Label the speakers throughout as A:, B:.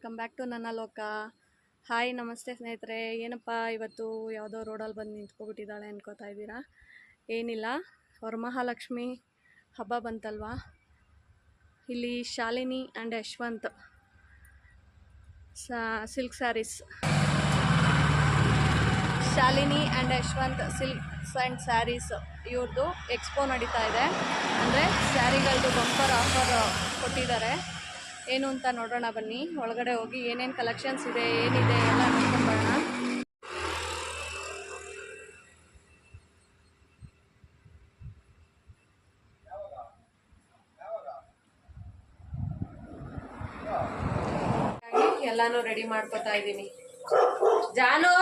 A: Welcome back to ನನ್ನ ಲೋಕ. Hi ನಮಸ್ತೆ ಸ್ನೇಹಿತರೆ. ಏನಪ್ಪ ಇವತ್ತು ಯಾವುದೋ ರೋಡಲ್ಲಿ ಬಂದು ನಿಂತ್ಕೊಬಿಟ್ಟಿದ್ದಾಳೆ ಅನ್ಕೋತಾ ಇದ್ದೀರಾ? ಏನಿಲ್ಲ, ವರಮಹಾಲಕ್ಷ್ಮಿ ಹಬ್ಬ ಬಂತಲ್ವಾ, ಇಲ್ಲಿ Shalini and Yashwant silk sarees, Shalini and Yashwant silks and sarees ಇವ್ರದ್ದು ಎಕ್ಸ್ಪೋ ನಡೀತಾ ಇದೆ. ಅಂದರೆ ಸ್ಯಾರಿಗಳದ್ದು ಬಂಪರ್ ಆಫರ್ ಕೊಟ್ಟಿದ್ದಾರೆ. ಏನು ಅಂತ ನೋಡೋಣ ಬನ್ನಿ. ಒಳಗಡೆ ಹೋಗಿ ಏನೇನು ಕಲೆಕ್ಷನ್ಸ್ ಇದೆ, ಏನಿದೆ ಎಲ್ಲ ನೋಡ್ಕೊಂಬರೋಣ. ಎಲ್ಲಾನು ರೆಡಿ ಮಾಡ್ಕೊತಾ ಇದ್ದೀನಿ. ಜಾನು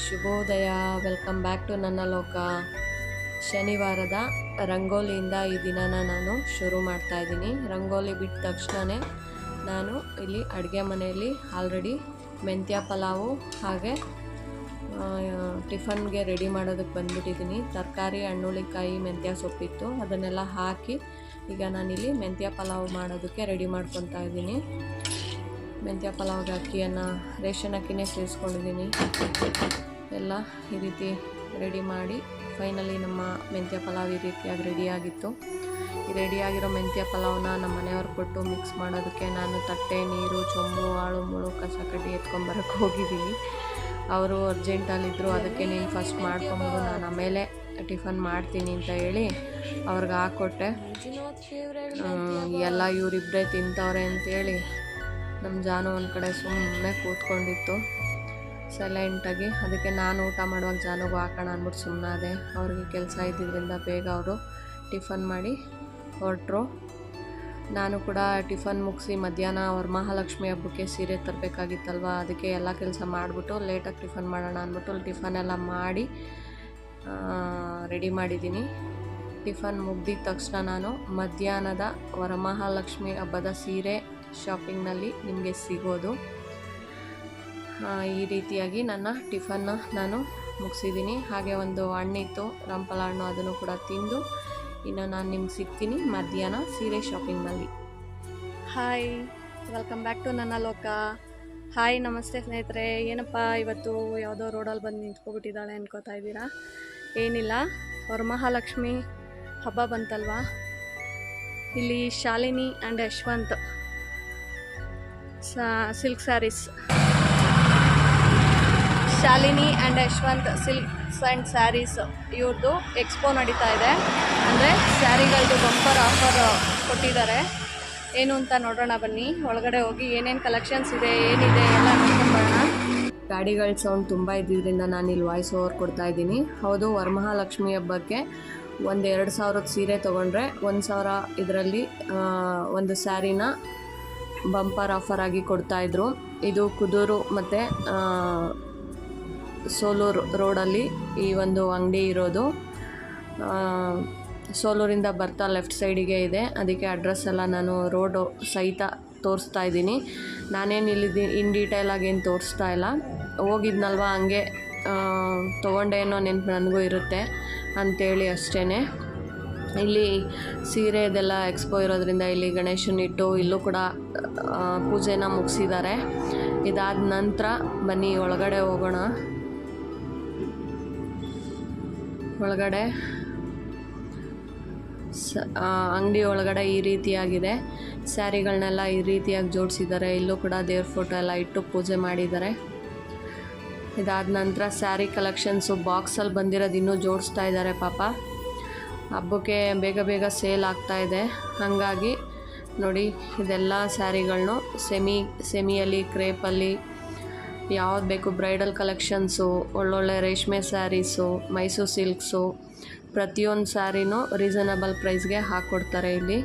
A: ಶುಭೋದಯ, ವೆಲ್ಕಮ್ ಬ್ಯಾಕ್ ಟು ನನ್ನ ಲೋಕ. ಶನಿವಾರದ ರಂಗೋಲಿಯಿಂದ ಈ ದಿನನ ನಾನು ಶುರು ಮಾಡ್ತಾ ಇದ್ದೀನಿ. ರಂಗೋಲಿ ಬಿಟ್ಟ ತಕ್ಷಣವೇ ನಾನು ಇಲ್ಲಿ ಅಡುಗೆ ಮನೆಯಲ್ಲಿ ಆಲ್ರೆಡಿ ಮೆಂತ್ಯ ಪಲಾವು ಹಾಗೆ ಟಿಫನ್ಗೆ ರೆಡಿ ಮಾಡೋದಕ್ಕೆ ಬಂದುಬಿಟ್ಟಿದ್ದೀನಿ. ತರಕಾರಿ, ಹಣ್ಣುಳಿಕಾಯಿ, ಮೆಂತ್ಯ ಸೊಪ್ಪಿತ್ತು, ಅದನ್ನೆಲ್ಲ ಹಾಕಿ ಈಗ ನಾನಿಲ್ಲಿ ಮೆಂತ್ಯ ಪಲಾವು ಮಾಡೋದಕ್ಕೆ ರೆಡಿ ಮಾಡ್ಕೊತಾ ಇದ್ದೀನಿ. ಮೆಂತ್ಯ ಪಲಾವ್ಗೆ ಅಕ್ಕಿಯನ್ನು ರೇಷನ್ ಅಕ್ಕಿನೇ ಸೇರಿಸ್ಕೊಂಡಿದ್ದೀನಿ. ಎಲ್ಲ ಈ ರೀತಿ ರೆಡಿ ಮಾಡಿ ಫೈನಲಿ ನಮ್ಮ ಮೆಂತ್ಯ ಪಲಾವ್ ಈ ರೀತಿಯಾಗಿ ರೆಡಿಯಾಗಿತ್ತು. ಈ ರೆಡಿಯಾಗಿರೋ ಮೆಂತ್ಯ ಪಲಾವ್ನ ನಮ್ಮ ಮನೆಯವ್ರು ಕೊಟ್ಟು ಮಿಕ್ಸ್ ಮಾಡೋದಕ್ಕೆ ನಾನು ತಟ್ಟೆ, ನೀರು, ಚೊಂಬು, ಆಳು ಮುಳು, ಕಸ ಕಡ್ಡಿ ಎತ್ಕೊಂಬರೋಕ್ಕೆ ಹೋಗಿದ್ದೀನಿ. ಅವರು ಅರ್ಜೆಂಟಲ್ಲಿದ್ದರು. ಅದಕ್ಕೆ ನೀನು ಫಸ್ಟ್ ಮಾಡ್ಕೊಂಬೋದು, ನಾನು ಆಮೇಲೆ ಟಿಫನ್ ಮಾಡ್ತೀನಿ ಅಂತ ಹೇಳಿ ಅವ್ರಿಗೆ ಹಾಕ್ಕೊಟ್ಟೆ. ಎಲ್ಲ ಇವರಿಬ್ಬರೇ ತಿಂತವ್ರೆ ಅಂತೇಳಿ ನಮ್ಮ ಜಾನು ಒಂದು ಕಡೆ ಸುಮ್ಮನೆ ಕೂತ್ಕೊಂಡಿತ್ತು ಸೈಲೆಂಟಾಗಿ. ಅದಕ್ಕೆ ನಾನು ಊಟ ಮಾಡುವಾಗ ಜಾನುಗೂ ಹಾಕೋಣ ಅಂದ್ಬಿಟ್ಟು ಸುಮ್ಮನಾದೆ. ಅವ್ರಿಗೆ ಕೆಲಸ ಇದ್ದಿದ್ದರಿಂದ ಬೇಗ ಅವರು ಟಿಫನ್ ಮಾಡಿ ಹೊರಟರು. ನಾನು ಕೂಡ ಟಿಫನ್ ಮುಗಿಸಿ ಮಧ್ಯಾಹ್ನ ವರಮಹಾಲಕ್ಷ್ಮಿ ಹಬ್ಬಕ್ಕೆ ಸೀರೆ ತರಬೇಕಾಗಿತ್ತಲ್ವ, ಅದಕ್ಕೆ ಎಲ್ಲ ಕೆಲಸ ಮಾಡಿಬಿಟ್ಟು ಲೇಟಾಗಿ ಟಿಫನ್ ಮಾಡೋಣ ಅಂದ್ಬಿಟ್ಟು ಟಿಫನ್ ಎಲ್ಲ ಮಾಡಿ ರೆಡಿ ಮಾಡಿದ್ದೀನಿ. ಟಿಫನ್ ಮುಗ್ದಿದ ತಕ್ಷಣ ನಾನು ಮಧ್ಯಾಹ್ನದ ವರಮಹಾಲಕ್ಷ್ಮಿ ಹಬ್ಬದ ಸೀರೆ ಶಾಪಿಂಗ್ನಲ್ಲಿ ನಿಮಗೆ ಸಿಗೋದು. ಈ ರೀತಿಯಾಗಿ ನನ್ನ ಟಿಫನ್ನ ನಾನು ಮುಗಿಸಿದ್ದೀನಿ. ಹಾಗೆ ಒಂದು ಹಣ್ಣಿತ್ತು, ರಂಪಲ ಹಣ್ಣು, ಅದನ್ನು ಕೂಡ ತಿಂದು ಇನ್ನು ನಾನು ನಿಮ್ಗೆ ಸಿಗ್ತೀನಿ ಮಧ್ಯಾಹ್ನ ಸೀರೆ ಶಾಪಿಂಗ್ನಲ್ಲಿ. ಹಾಯ್, ವೆಲ್ಕಮ್ ಬ್ಯಾಕ್ ಟು ನನ್ನ ಲೋಕ. ಹಾಯ್ ನಮಸ್ತೆ ಸ್ನೇಹಿತರೆ. ಏನಪ್ಪ ಇವತ್ತು ಯಾವುದೋ ರೋಡಲ್ಲಿ ಬಂದು ನಿಂತ್ಕೊಬಿಟ್ಟಿದ್ದಾಳೆ ಅನ್ಕೋತಾ ಇದ್ದೀರಾ? ಏನಿಲ್ಲ, ವರಮಹಾಲಕ್ಷ್ಮಿ ಹಬ್ಬ ಬಂತಲ್ವಾ, ಇಲ್ಲಿ Shalini and Yashwant silk sarees, Shalini and Yashwant silks and sarees ಇವ್ರದ್ದು ಎಕ್ಸ್ಪೋ ನಡೀತಾ ಇದೆ. ಅಂದರೆ ಸ್ಯಾರಿಗಳದ್ದು ಬಂಪರ್ ಆಫರ್ ಕೊಟ್ಟಿದ್ದಾರೆ. ಏನು ಅಂತ ನೋಡೋಣ ಬನ್ನಿ. ಒಳಗಡೆ ಹೋಗಿ ಏನೇನು ಕಲೆಕ್ಷನ್ಸ್ ಇದೆ, ಏನಿದೆ ಎಲ್ಲ ನೋಡ್ಕೊಂಬರೋಣ. ಗಾಡಿಗಳ ಸೌಂಡ್ ತುಂಬ ಇದ್ದಿದ್ದರಿಂದ ನಾನಿಲ್ಲಿ ವಾಯ್ಸ್ ಓವರ್ ಕೊಡ್ತಾ ಇದ್ದೀನಿ. ಹೌದು, ವರಮಹಾಲಕ್ಷ್ಮಿ ಹಬ್ಬಕ್ಕೆ ಒಂದು 2,000 ಸೀರೆ ತೊಗೊಂಡ್ರೆ 1,000 ಇದರಲ್ಲಿ ಒಂದು ಸ್ಯಾರಿನ ಬಂಪರ್ ಆಫರ್ ಆಗಿ ಕೊಡ್ತಾಯಿದ್ರು. ಇದು ಕುದೂರು ಮತ್ತು ಸೋಲೂರು ರೋಡಲ್ಲಿ ಈ ಒಂದು ಅಂಗಡಿ ಇರೋದು. ಸೋಲೂರಿಂದ ಬರ್ತಾ ಲೆಫ್ಟ್ ಸೈಡಿಗೆ ಇದೆ. ಅದಕ್ಕೆ ಅಡ್ರೆಸ್ ಎಲ್ಲ ನಾನು ರೋಡು ಸಹಿತ ತೋರಿಸ್ತಾ ಇದ್ದೀನಿ. ನಾನೇನು ಇಲ್ಲಿ ಇನ್ ಡೀಟೇಲಾಗಿ ಏನು ತೋರಿಸ್ತಾ ಇಲ್ಲ. ಹೋಗಿದ್ನಲ್ವ ಹಂಗೆ ತೊಗೊಂಡೇನೋ ನೆನಪು ನನಗೂ ಇರುತ್ತೆ ಅಂಥೇಳಿ ಅಷ್ಟೇ. ಇಲ್ಲಿ ಸೀರೆ ಇದೆಲ್ಲ ಎಕ್ಸ್ಪೋ ಇರೋದ್ರಿಂದ ಇಲ್ಲಿ ಗಣೇಶನಿಟ್ಟು ಇಲ್ಲೂ ಕೂಡ ಪೂಜೆನ ಮುಗಿಸಿದ್ದಾರೆ. ಇದಾದ ನಂತರ ಬನ್ನಿ ಒಳಗಡೆ ಹೋಗೋಣ. ಒಳಗಡೆ ಅಂಗಡಿ ಒಳಗಡೆ ಈ ರೀತಿಯಾಗಿದೆ. ಸ್ಯಾರಿಗಳನ್ನೆಲ್ಲ ಈ ರೀತಿಯಾಗಿ ಜೋಡಿಸಿದ್ದಾರೆ. ಇಲ್ಲೂ ಕೂಡ ದೇವ್ರ ಫೋಟೋ ಎಲ್ಲ ಇಟ್ಟು ಪೂಜೆ ಮಾಡಿದ್ದಾರೆ. ಇದಾದ ನಂತರ ಸ್ಯಾರಿ ಕಲೆಕ್ಷನ್ಸು ಬಾಕ್ಸಲ್ಲಿ ಬಂದಿರೋದು ಇನ್ನೂ ಜೋಡಿಸ್ತಾ ಇದ್ದಾರೆ. ಪಾಪ ಹಬ್ಬಕ್ಕೆ ಬೇಗ ಬೇಗ ಸೇಲ್ ಆಗ್ತಾಯಿದೆ. ಹಾಗಾಗಿ ನೋಡಿ, ಇದೆಲ್ಲ ಸ್ಯಾರಿಗಳನ್ನೂ ಸೆಮಿಯಲ್ಲಿ, ಕ್ರೇಪಲ್ಲಿ ಯಾವ್ದು ಬೇಕು, ಬ್ರೈಡಲ್ ಕಲೆಕ್ಷನ್ಸು, ಒಳ್ಳೊಳ್ಳೆ ರೇಷ್ಮೆ ಸ್ಯಾರೀಸು, ಮೈಸೂರು ಸಿಲ್ಕ್ಸು, ಪ್ರತಿಯೊಂದು ಸ್ಯಾರಿನೂ ರೀಸನಬಲ್ ಪ್ರೈಸ್ಗೆ ಹಾಕ್ಕೊಡ್ತಾರೆ ಇಲ್ಲಿ.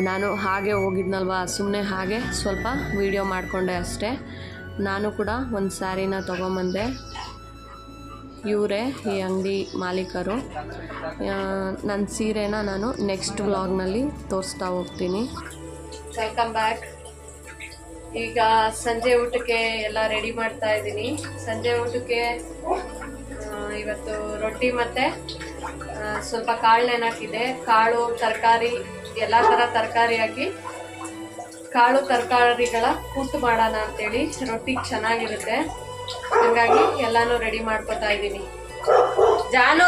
A: ನಾನು ಹಾಗೆ ಹೋಗಿದ್ನಲ್ವ, ಸುಮ್ಮನೆ ಹಾಗೆ ಸ್ವಲ್ಪ ವೀಡಿಯೋ ಮಾಡಿಕೊಂಡೆ ಅಷ್ಟೇ. ನಾನು ಕೂಡ ಒಂದು ಸ್ಯಾರಿನ ತೊಗೊಂಬಂದೆ. ಇವರೇ ಈ ಅಂಗಡಿ ಮಾಲೀಕರು. ನನ್ನ ಸೀರೆನ ನಾನು ನೆಕ್ಸ್ಟ್ ವ್ಲಾಗ್ನಲ್ಲಿ ತೋರಿಸ್ತಾ ಹೋಗ್ತೀನಿ. Welcome back. ಈಗ ಸಂಜೆ ಊಟಕ್ಕೆ ಎಲ್ಲ ರೆಡಿ ಮಾಡ್ತಾ ಇದ್ದೀನಿ. ಸಂಜೆ ಊಟಕ್ಕೆ ಇವತ್ತು ರೊಟ್ಟಿ ಮತ್ತು ಸ್ವಲ್ಪ ಕಾಳು ನೆನಕಿದೆ. ಕಾಳು ತರಕಾರಿ ಎಲ್ಲ ಥರ ತರಕಾರಿ ಹಾಕಿ ಕಾಳು ತರಕಾರಿಗಳ ಕೂಟು ಮಾಡೋಣ ಅಂತೇಳಿ. ರೊಟ್ಟಿಗೆ ಚೆನ್ನಾಗಿರುತ್ತೆ, ಹಾಗಾಗಿ ಎಲ್ಲಾನು ರೆಡಿ ಮಾಡ್ಕೊತಾ ಇದ್ದೀನಿ. ಜಾನು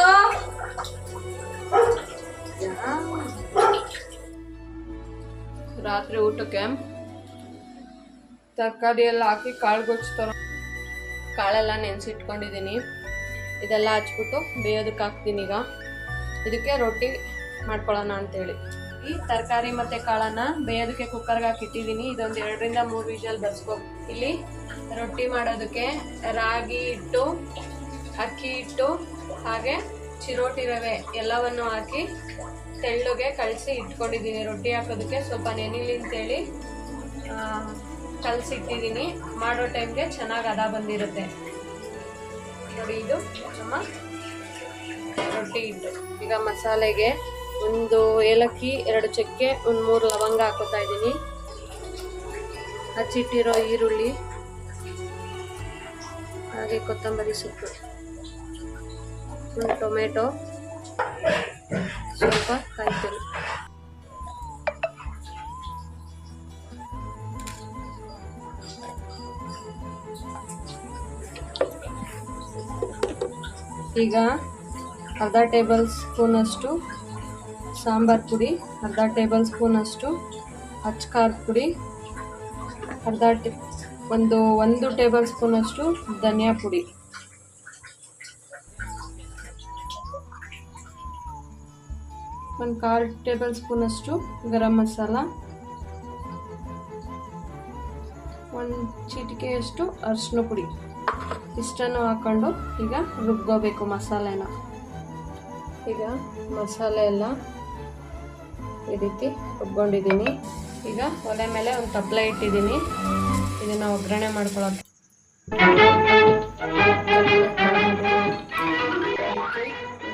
A: ರಾತ್ರಿ ಊಟಕ್ಕೆ ತರಕಾರಿ ಎಲ್ಲ ಹಾಕಿ ಕಾಳುಗೊಜ್ಜು ಕಾಳೆಲ್ಲ ನೆನೆಸಿಟ್ಕೊಂಡಿದ್ದೀನಿ. ಇದೆಲ್ಲ ಹಚ್ಬಿಟ್ಟು ಬೇಯೋದಕ್ಕೆ ಹಾಕ್ತೀನಿ. ಈಗ ಇದಕ್ಕೆ ರೊಟ್ಟಿ ಮಾಡ್ಕೊಳ್ಳೋಣ ಅಂತೇಳಿ ಈ ತರಕಾರಿ ಮತ್ತು ಕಾಳನ್ನು ಬೇಯೋದಕ್ಕೆ ಕುಕ್ಕರ್ಗೆ ಹಾಕಿಟ್ಟಿದ್ದೀನಿ. ಇದೊಂದು 2ರಿಂದ 3 ವಿಷಲ್ ಬರ್ಸ್ಕೊ. ಇಲ್ಲಿ ರೊಟ್ಟಿ ಮಾಡೋದಕ್ಕೆ ರಾಗಿ ಹಿಟ್ಟು, ಅಕ್ಕಿ ಹಿಟ್ಟು ಹಾಗೆ ಚಿರೋಟಿ ರವೆ ಎಲ್ಲವನ್ನು ಹಾಕಿ ತೆಳ್ಳಗೆ ಕಲಸಿ ಇಟ್ಕೊಂಡಿದ್ದೀನಿ. ರೊಟ್ಟಿ ಹಾಕೋದಕ್ಕೆ ಸ್ವಲ್ಪ ನೆನಿಲಿ ಅಂತೇಳಿ ಕಲಸಿಟ್ಟಿದ್ದೀನಿ. ಮಾಡೋ ಟೈಮ್ಗೆ ಚೆನ್ನಾಗಿ ಹದ ಬಂದಿರುತ್ತೆ ನೋಡಿ. ಇದು ನಮ್ಮ ರೊಟ್ಟಿ ಹಿಟ್ಟು. ಈಗ ಮಸಾಲೆಗೆ 1 ಏಲಕ್ಕಿ, 2 ಚಕ್ಕೆ, 3 ಲವಂಗ ಹಾಕೋತಾ ಇದ್ದೀನಿ. ಹಚ್ಚಿಟ್ಟಿರೋ ಈರುಳ್ಳಿ ಹಾಗೆ ಕೊತ್ತಂಬರಿ ಸೊಪ್ಪು, 1 ಟೊಮೆಟೊ, ಸ್ವಲ್ಪ ಕಾಯಿತುರಿ. ಈಗ ಅರ್ಧ ಟೇಬಲ್ ಸ್ಪೂನಷ್ಟು ಸಾಂಬಾರ್ ಪುಡಿ, ಅರ್ಧ ಟೇಬಲ್ ಸ್ಪೂನಷ್ಟು ಅಚ್ಚ ಖಾರದ ಪುಡಿ, ಒಂದು ಟೇಬಲ್ ಸ್ಪೂನಷ್ಟು ಧನಿಯಾ ಪುಡಿ, ಒಂದು 1/4 ಟೇಬಲ್ ಸ್ಪೂನಷ್ಟು ಗರಂ ಮಸಾಲ, 1 ಚಿಟಿಕೆಯಷ್ಟು ಅರಿಶಿನ ಪುಡಿ. ಇಷ್ಟನ್ನು ಹಾಕೊಂಡು ಈಗ ರುಬ್ಕೋಬೇಕು ಮಸಾಲೆನ. ಈಗ ಮಸಾಲೆ ಎಲ್ಲ ಈ ರೀತಿ ರುಬ್ಕೊಂಡಿದ್ದೀನಿ. ಈಗ ಒಲೆ ಮೇಲೆ ಒಂದು ತಪ್ಪಲೆ ಇಟ್ಟಿದ್ದೀನಿ. ಇದನ್ನು ಒಗ್ಗರಣೆ ಮಾಡ್ಕೊಳ್ಳೋದು.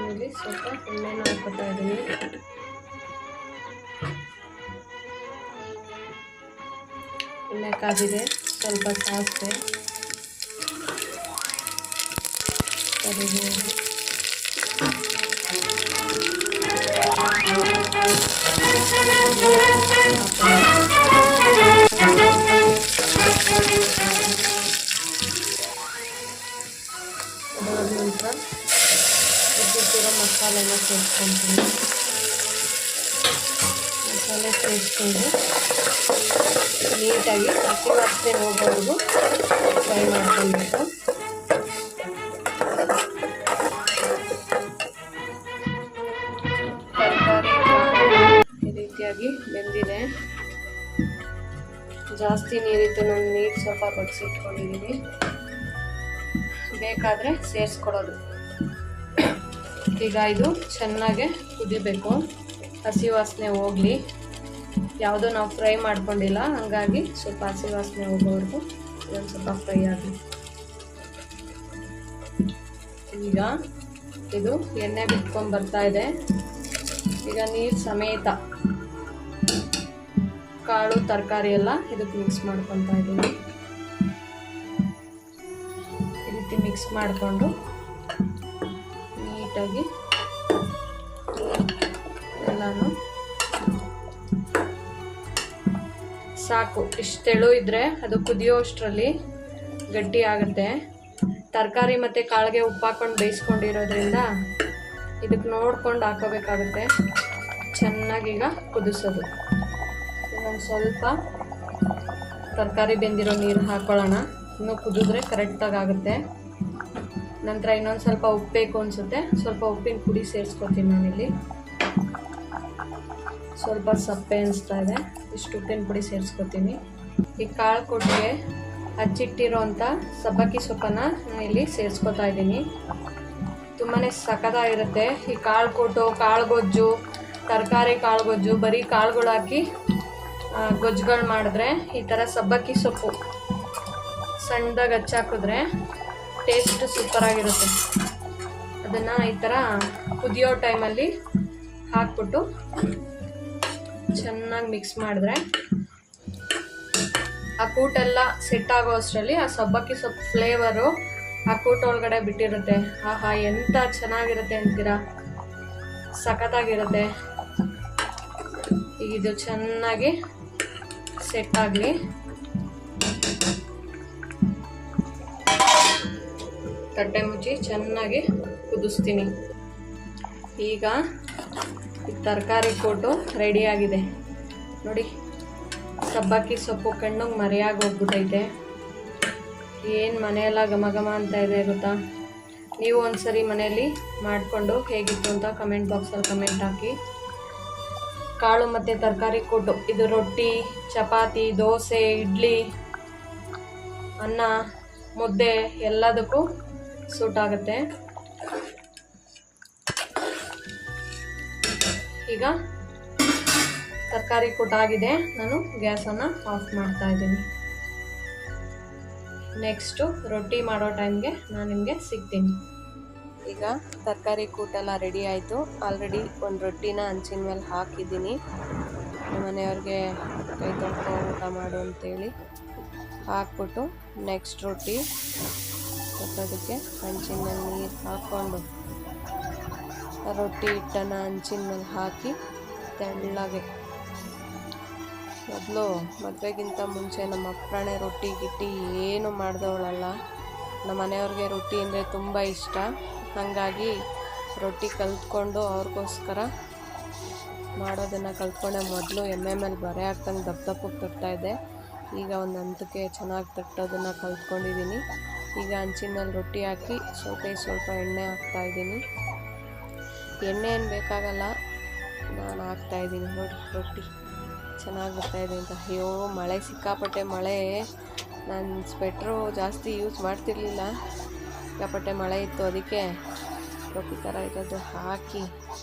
A: ಇಲ್ಲಿ ಸ್ವಲ್ಪ ಎಣ್ಣೆನ ಹಾಕ್ಕೊತಾ ಇದ್ದೀನಿ. ಎಣ್ಣೆ ಕಾದಿದೆ. ಸ್ವಲ್ಪ ಸಾಸಿವೆ, ಕರಿಬೇವು, ಅದಾದ ನಂತರ ರುಬ್ಬಿಟ್ಟಿರೋ ಮಸಾಲೆನ ಸೇರಿಸ್ಕೊತೀನಿ. ಮಸಾಲೆ ಸೇರಿಸ್ಕೊಂಡು ನೀಟಾಗಿ ಹಸಿ ವಾಸನೆ ಹೋಗೋವರೆಗೂ ಫ್ರೈ ಮಾಡ್ಕೊಳ್ಬೇಕು. ಈ ರೀತಿಯಾಗಿ ಬೆಂದಿದೆ. ಜಾಸ್ತಿ ನೀರಿತ್ತು, ನಾನು ನೀರು ಸ್ವಲ್ಪ ಬಗ್ಸಿಟ್ಕೊಂಡಿದ್ದೀನಿ. ಬೇಕಾದರೆ ಸೇರಿಸ್ಕೊಡೋದು. ಈಗ ಇದು ಚೆನ್ನಾಗೆ ಕುದಿಬೇಕು, ಹಸಿ ವಾಸನೆ ಹೋಗಲಿ. ಯಾವುದೂ ನಾವು ಫ್ರೈ ಮಾಡ್ಕೊಂಡಿಲ್ಲ, ಹಾಗಾಗಿ ಸ್ವಲ್ಪ ಹಸಿ ವಾಸನೆ ಹೋಗೋವರೆಗೂ ಇದೊಂದು ಸ್ವಲ್ಪ ಫ್ರೈ ಆಗಲಿ. ಈಗ ಇದು ಎಣ್ಣೆ ಬಿಟ್ಕೊಂಡು ಬರ್ತಾ ಇದೆ. ಈಗ ನೀರು ಸಮೇತ ಕಾಳು ತರಕಾರಿ ಎಲ್ಲ ಇದಕ್ಕೆ ಮಿಕ್ಸ್ ಮಾಡ್ಕೊತಾ ಇದ್ದೀನಿ. ಈ ರೀತಿ ಮಿಕ್ಸ್ ಮಾಡಿಕೊಂಡು ನೀಟಾಗಿ ಎಲ್ಲಾನು ಸಾಕು. ಇಷ್ಟು ತೆಳು ಇದ್ದರೆ ಅದು ಕುದಿಯೋ ಅಷ್ಟರಲ್ಲಿ ಗಟ್ಟಿ ಆಗುತ್ತೆ. ತರಕಾರಿ ಮತ್ತು ಕಾಳಿಗೆ ಉಪ್ಪು ಹಾಕ್ಕೊಂಡು ಬೇಯಿಸ್ಕೊಂಡಿರೋದ್ರಿಂದ ಇದಕ್ಕೆ ನೋಡ್ಕೊಂಡು ಹಾಕೋಬೇಕಾಗುತ್ತೆ. ಚೆನ್ನಾಗೀಗ ಕುದಿಸೋದು. ಇನ್ನೊಂದು ಸ್ವಲ್ಪ ತರಕಾರಿ ಬೆಂದಿರೋ ನೀರು ಹಾಕ್ಕೊಳ್ಳೋಣ. ಇನ್ನೂ ಕುದಿದ್ರೆ ಕರೆಕ್ಟಾಗಿ ಆಗುತ್ತೆ. ನಂತರ ಇನ್ನೊಂದು ಸ್ವಲ್ಪ ಉಪ್ಪು ಬೇಕು ಅನಿಸುತ್ತೆ, ಸ್ವಲ್ಪ ಉಪ್ಪಿನ ಪುಡಿ ಸೇರಿಸ್ಕೊತೀನಿ ನಾನಿಲ್ಲಿ. ಸ್ವಲ್ಪ ಸಪ್ಪೆ ಅನಿಸ್ತಾ ಇದೆ, ಇಷ್ಟು ಉಪ್ಪಿನ ಪುಡಿ ಸೇರಿಸ್ಕೊತೀನಿ. ಈ ಕಾಳು ಕೊಟ್ಟಿಗೆ ಹಚ್ಚಿಟ್ಟಿರೋಂಥ ಸಬ್ಬಕ್ಕಿ ಸೊಪ್ಪನ್ನು ಇಲ್ಲಿ ಸೇರಿಸ್ಕೊತಾ ಇದ್ದೀನಿ. ತುಂಬಾ ಸಖತ್ತಾಗಿರುತ್ತೆ ಈ ಕಾಳು ಕೊಟ್ಟು ಕಾಳುಗೊಜ್ಜು, ತರಕಾರಿ ಕಾಳುಗೊಜ್ಜು. ಬರೀ ಕಾಳುಗಳು ಹಾಕಿ ಗೊಜ್ಜುಗಳು ಮಾಡಿದ್ರೆ ಈ ಥರ ಸಬ್ಬಕ್ಕಿ ಸೊಪ್ಪು ಸಣ್ಣದಾಗಿ ಹಚ್ಚಾಕಿದ್ರೆ ಟೇಸ್ಟ್ ಸೂಪರಾಗಿರುತ್ತೆ. ಅದನ್ನು ಈ ಥರ ಕುದಿಯೋ ಟೈಮಲ್ಲಿ ಹಾಕ್ಬಿಟ್ಟು ಚೆನ್ನಾಗಿ ಮಿಕ್ಸ್ ಮಾಡಿದ್ರೆ ಆ ಕೂಟೆಲ್ಲ ಸೆಟ್ ಆಗೋ ಅಷ್ಟರಲ್ಲಿ ಆ ಸಬ್ಬಕ್ಕಿ ಸೊಪ್ಪು ಫ್ಲೇವರು ಆ ಕೂಟ ಒಳಗಡೆ ಬಿಟ್ಟಿರುತ್ತೆ. ಆಹಾ ಎಂತ ಚೆನ್ನಾಗಿರುತ್ತೆ ಅಂತೀರಾ, ಸಖತ್ತಾಗಿರುತ್ತೆ. ಈಗ ಇದು ಚೆನ್ನಾಗಿ ಸೆಟ್ ಆಗಲಿ. ತಟ್ಟೆ ಮುಚ್ಚಿ ಚೆನ್ನಾಗಿ ಕುದಿಸ್ತೀನಿ. ಈಗ ತರಕಾರಿ ಕೂಟು ರೆಡಿಯಾಗಿದೆ ನೋಡಿ. ಸಬ್ಬಕ್ಕಿ ಸೊಪ್ಪು ಕಣ್ಣಿಗೆ ಮರೆಯಾಗಿ ಹೋಗ್ಬಿಟ್ಟೈತೆ. ಏನು ಮನೆಯೆಲ್ಲ ಘಮ ಘಮ ಅಂತ ಇದೆ ಗೊತ್ತಾ. ನೀವು ಒಂದ್ಸರಿ ಮನೆಯಲ್ಲಿ ಮಾಡಿಕೊಂಡು ಹೇಗಿತ್ತು ಅಂತ ಕಮೆಂಟ್ ಬಾಕ್ಸಲ್ಲಿ ಕಮೆಂಟ್ ಹಾಕಿ. ಕಾಳು ಮತ್ತು ತರಕಾರಿ ಕೂಟು ಇದು ರೊಟ್ಟಿ, ಚಪಾತಿ, ದೋಸೆ, ಇಡ್ಲಿ, ಅನ್ನ, ಮುದ್ದೆ ಎಲ್ಲದಕ್ಕೂ ಸೂಟ್ ಆಗುತ್ತೆ. ಈಗ ತರಕಾರಿ ಕೂಟ ಆಗಿದೆ, ನಾನು ಗ್ಯಾಸನ್ನು ಆಫ್ ಮಾಡ್ತಾ ಇದ್ದೀನಿ. ನೆಕ್ಸ್ಟು ರೊಟ್ಟಿ ಮಾಡೋ ಟೈಮ್ಗೆ ನಾನು ನಿಮಗೆ ಸಿಗ್ತೀನಿ. ಈಗ ತರಕಾರಿ ಕೂಟೆಲ್ಲ ರೆಡಿ ಆಯಿತು. ಆಲ್ರೆಡಿ ಒಂದು ರೊಟ್ಟಿನ ಹಂಚಿನ ಮೇಲೆ ಹಾಕಿದ್ದೀನಿ. ಮನೆಯವ್ರಿಗೆ ಕೈ ತೊಳ್ಕೊ ಊಟ ಮಾಡು ಅಂತೇಳಿ ಹಾಕ್ಬಿಟ್ಟು ನೆಕ್ಸ್ಟ್ ರೊಟ್ಟಿ ಕೊಟ್ಟೋದಕ್ಕೆ ಹಂಚಿನ ಮೇಲೆ ನೀರು ಹಾಕ್ಕೊಂಡು ರೊಟ್ಟಿ ಹಿಟ್ಟನ್ನು ಹಂಚಿನ ಮೇಲೆ ಹಾಕಿ ತೆಳ್ಳಗೆ. ಮೊದಲು ಮದುವೆಗಿಂತ ಮುಂಚೆ ನಮ್ಮ ಅಪ್ಪಣೆ ರೊಟ್ಟಿ ಗಿಟ್ಟಿ ಏನು ಮಾಡಿದವಳಲ್ಲ. ನಮ್ಮ ಮನೆಯವ್ರಿಗೆ ರೊಟ್ಟಿ ಅಂದರೆ ತುಂಬ ಇಷ್ಟ. ಹಾಗಾಗಿ ರೊಟ್ಟಿ ಕಲ್ತ್ಕೊಂಡು ಅವ್ರಿಗೋಸ್ಕರ ಮಾಡೋದನ್ನು ಕಲ್ತ್ಕೊಂಡೆ. ಮೊದಲು ಎಮ್ಮೆ ಮೇಲೆ ಬರೆ ಹಾಕ್ದಂಗೆ ದಪ್ಪಕ್ಕೆ ತಟ್ತಾಯಿದ್ದೆ. ಈಗ ಒಂದು ಹಂತಕ್ಕೆ ಚೆನ್ನಾಗಿ ತಟ್ಟೋದನ್ನು ಕಲ್ತ್ಕೊಂಡಿದ್ದೀನಿ. ಈಗ ಹಂಚಿನ ಮೇಲೆ ರೊಟ್ಟಿ ಹಾಕಿ ಸ್ವಲ್ಪ ಎಣ್ಣೆ ಹಾಕ್ತಾಯಿದ್ದೀನಿ. ಎಣ್ಣೆ ಏನು ಬೇಕಾಗಲ್ಲ, ನಾನು ಹಾಕ್ತಾಯಿದ್ದೀನಿ ನೋಡಿ. ರೊಟ್ಟಿ ಚೆನ್ನಾಗಿ ಬರ್ತಾಯಿದೆ ಅಂತ. ಅಯ್ಯೋ ಮಳೆ, ಸಿಕ್ಕಾಪಟ್ಟೆ ಮಳೆ. ನಾನು ಸ್ವೆಟ್ರು ಜಾಸ್ತಿ ಯೂಸ್ ಮಾಡ್ತಿರ್ಲಿಲ್ಲ, ಸಿಕ್ಕಾಪಟ್ಟೆ ಮಳೆ ಇತ್ತು. ಅದಕ್ಕೆ ರೊಟ್ಟಿ ಥರ ಇರೋದು ಹಾಕಿ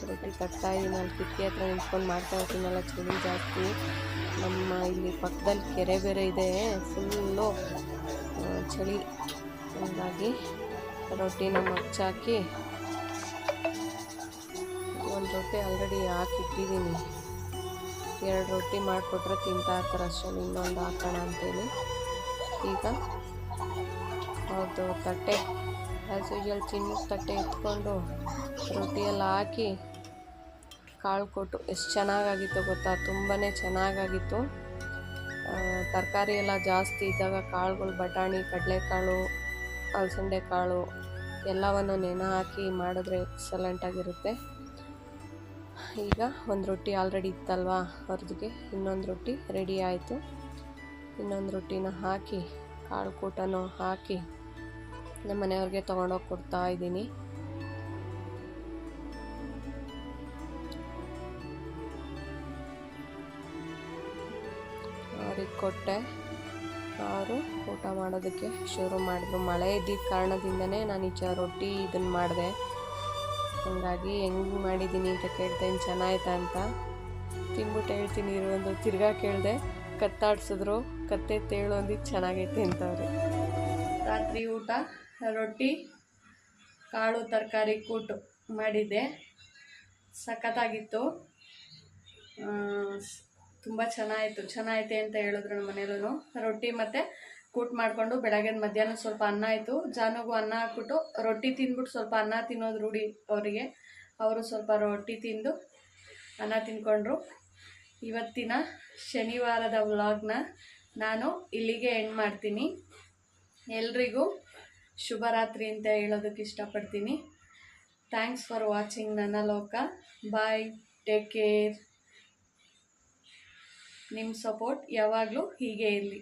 A: ರೊಟ್ಟಿ ತಟ್ತಾಯಿದ್ದೀನಿ. ಅಲ್ಲಿ ಕಿಟಕಿ ಹತ್ರ ನಿಂತ್ಕೊಂಡು ಮಾಡ್ತಾ ಇರ್ತೀನಲ್ಲ, ಚಳಿ ಜಾಸ್ತಿ. ನಮ್ಮ ಇಲ್ಲಿ ಪಕ್ಕದಲ್ಲಿ ಕೆರೆ ಬೇರೆ ಇದೆ, ಫುಲ್ಲು ಚಳಿ. ಹಂಗಾಗಿ ರೊಟ್ಟಿನ ಮಚ್ಚಾಕಿ ಒಂದು ರೊಟ್ಟಿ ಆಲ್ರೆಡಿ ಹಾಕಿಟ್ಟಿದ್ದೀನಿ. 2 ರೊಟ್ಟಿ ಮಾಡಿಕೊಟ್ರೆ ತಿಂತಾ ಇರ್ತಾರೆ ಅಷ್ಟರಲ್ಲಿ, ಇನ್ನೊಂದು ಹಾಕೋಣ ಅಂತೇಳಿ. ಈಗ ಹೌದು ತಟ್ಟೆ ಆ್ಯಸ್ ಯೂಶುವಲ್ ಚಿನ್ನದ ತಟ್ಟೆ ಎತ್ಕೊಂಡು ರೊಟ್ಟಿಯೆಲ್ಲ ಹಾಕಿ ಕಾಳು ಕೊಟ್ಟು ಎಷ್ಟು ಚೆನ್ನಾಗಾಗಿತ್ತು ಗೊತ್ತಾ. ತುಂಬಾ ಚೆನ್ನಾಗಾಗಿತ್ತು. ತರಕಾರಿ ಎಲ್ಲ ಜಾಸ್ತಿ ಇದ್ದಾಗ ಕಾಳುಗಳು, ಬಟಾಣಿ, ಕಡಲೆಕಾಳು, ಅಲಸಂದೆ ಕಾಳು ಎಲ್ಲವನ್ನು ನೆನೆ ಹಾಕಿ ಮಾಡಿದ್ರೆ ಎಕ್ಸಲೆಂಟಾಗಿರುತ್ತೆ. ಈಗ ಒಂದು ರೊಟ್ಟಿ ಆಲ್ರೆಡಿ ಇತ್ತಲ್ವ ಹೊರದಿಗೆ, ಇನ್ನೊಂದು ರೊಟ್ಟಿ ರೆಡಿ ಆಯಿತು. ಇನ್ನೊಂದು ರೊಟ್ಟಿನ ಹಾಕಿ ಕಾಳು ಕೂಟನೂ ಹಾಕಿ ನಮ್ಮ ಮನೆಯವ್ರಿಗೆ ತೊಗೊಂಡೋಗಿ ಕೊಡ್ತಾ ಇದ್ದೀನಿ. ಅವ್ರಿಗೆ ಕೊಟ್ಟೆ. ಅವರು ಊಟ ಮಾಡೋದಕ್ಕೆ ಶುರು ಮಾಡಿದ್ರು. ಮಳೆ ಇದ್ದಿದ್ದ ಕಾರಣದಿಂದನೇ ನಾನು ಈ ರೊಟ್ಟಿ ಇದನ್ನು ಮಾಡಿದೆ. ಹಾಗಾಗಿ ಹೆಂಗೆ ಮಾಡಿದ್ದೀನಿ ಅಂತ ಕೇಳ್ತೇನೆ, ಚೆನ್ನಾಯ್ತಾ ಅಂತ. ತಿಂದ್ಬಿಟ್ಟು ಹೇಳ್ತೀನಿ ಇರು ಒಂದು. ತಿರ್ಗಾ ಕೇಳಿದೆ, ಕತ್ತಾಡ್ಸಿದ್ರು. ಕತ್ತೆ ತೇಳು ಅಂದಿದ್ದು ಚೆನ್ನಾಗೈತೆ ಅಂತವ್ರು. ರಾತ್ರಿ ಊಟ ರೊಟ್ಟಿ, ಕಾಳು, ತರಕಾರಿ ಕೂಟು ಮಾಡಿದ್ದೆ. ಸಖತ್ತಾಗಿತ್ತು, ತುಂಬ ಚೆನ್ನಾಗೈತೆ ಅಂತ ಹೇಳಿದ್ರು ನಮ್ಮ ಮನೇಲೂ. ರೊಟ್ಟಿ ಮತ್ತು ಕೂಟ್ ಮಾಡಿಕೊಂಡು ಬೆಳಗ್ಗೆ ಮಧ್ಯಾಹ್ನ ಸ್ವಲ್ಪ ಅನ್ನ ಆಯಿತು. ಜಾನುಗೂ ಅನ್ನ ಹಾಕ್ಬಿಟ್ಟು ರೊಟ್ಟಿ ತಿಂದ್ಬಿಟ್ಟು ಸ್ವಲ್ಪ ಅನ್ನ ತಿನ್ನೋದು ರೂಢಿ ಅವರಿಗೆ. ಅವರು ಸ್ವಲ್ಪ ರೊಟ್ಟಿ ತಿಂದು ಅನ್ನ ತಿಂದ್ಕೊಂಡ್ರು. ಇವತ್ತಿನ ಶನಿವಾರದ ವ್ಲಾಗ್ನ ನಾನು ಇಲ್ಲಿಗೆ ಎಂಡ್ ಮಾಡ್ತೀನಿ. ಎಲ್ರಿಗೂ ಶುಭರಾತ್ರಿ ಅಂತ ಹೇಳೋದಕ್ಕೆ ಇಷ್ಟಪಡ್ತೀನಿ. ಥ್ಯಾಂಕ್ಸ್ ಫಾರ್ ವಾಚಿಂಗ್ ನನ್ನ ಲೋಕ. ಬಾಯ್, ಟೇಕ್ ಕೇರ್. ನಿಮ್ಮ ಸಪೋರ್ಟ್ ಯಾವಾಗಲೂ ಹೀಗೆ ಇರಲಿ.